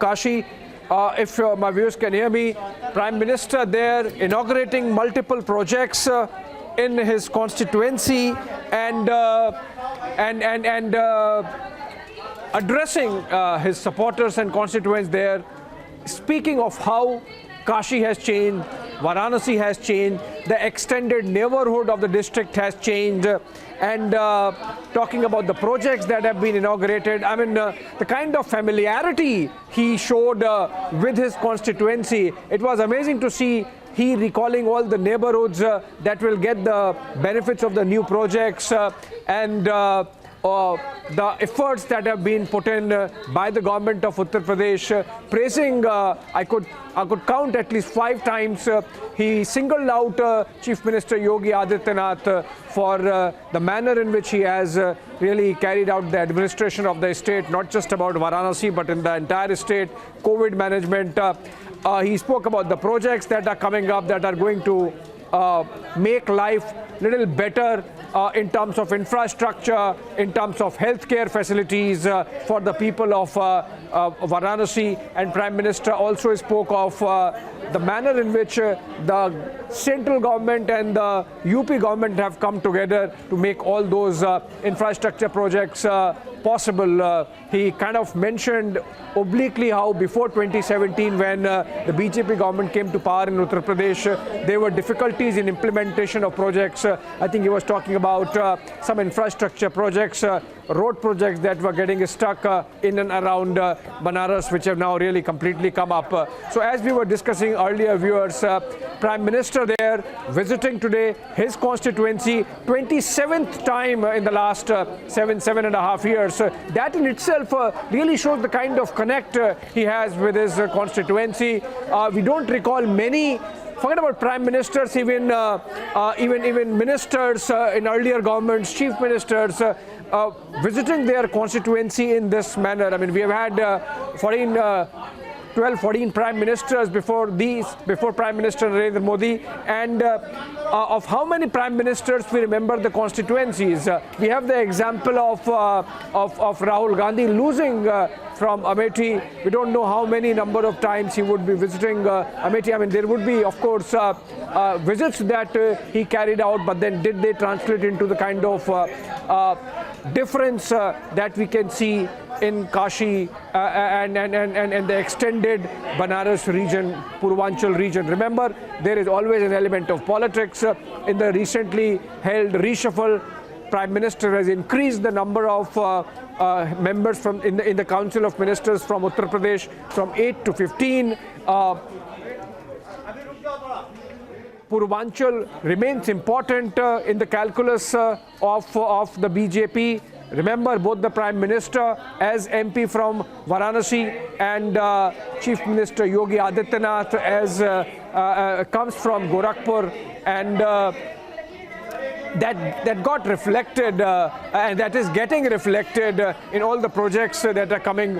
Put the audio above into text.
Kashi, if my viewers can hear me, Prime Minister there inaugurating multiple projects in his constituency and addressing his supporters and constituents there, speaking of how Kashi has changed, Varanasi has changed, the extended neighborhood of the district has changed, and talking about the projects that have been inaugurated. I mean, the kind of familiarity he showed with his constituency, it was amazing to see. He recalling all the neighborhoods that will get the benefits of the new projects and the efforts that have been put in by the government of Uttar Pradesh, praising, I could count at least 5 times, he singled out Chief Minister Yogi Adityanath for the manner in which he has really carried out the administration of the state, not just about Varanasi, but in the entire state, COVID management. He spoke about the projects that are coming up that are going to make life little better in terms of infrastructure, in terms of healthcare facilities for the people of Varanasi. And Prime Minister also spoke of the manner in which the central government and the UP government have come together to make all those infrastructure projects possible. He kind of mentioned obliquely how before 2017, when the BJP government came to power in Uttar Pradesh, there were difficulties in implementation of projects. I think he was talking about some infrastructure projects, road projects that were getting stuck in and around Banaras, which have now really completely come up. So as we were discussing earlier, viewers, Prime Minister there visiting today his constituency, 27th time in the last 7.5 years. That in itself really shows the kind of connect he has with his constituency. We don't recall many. Forget about prime ministers, even ministers in earlier governments, chief ministers, visiting their constituency in this manner. I mean, we have had 12-14 prime ministers before Prime Minister Narendra Modi, and of how many prime ministers we remember the constituencies. We have the example of Rahul Gandhi losing from Amethi. We don't know how many number of times he would be visiting Amethi. I mean, there would be, of course, visits that he carried out, but then did they translate into the kind of difference that we can see in Kashi and the extended Banaras region, Purvanchal region. Remember, there is always an element of politics. In the recently held reshuffle, Prime Minister has increased the number of members from in the Council of Ministers from Uttar Pradesh from 8 to 15. Purvanchal remains important in the calculus of the BJP. Remember, both the Prime Minister as MP from Varanasi and Chief Minister Yogi Adityanath as comes from Gorakhpur, and that got reflected and that is getting reflected in all the projects that are coming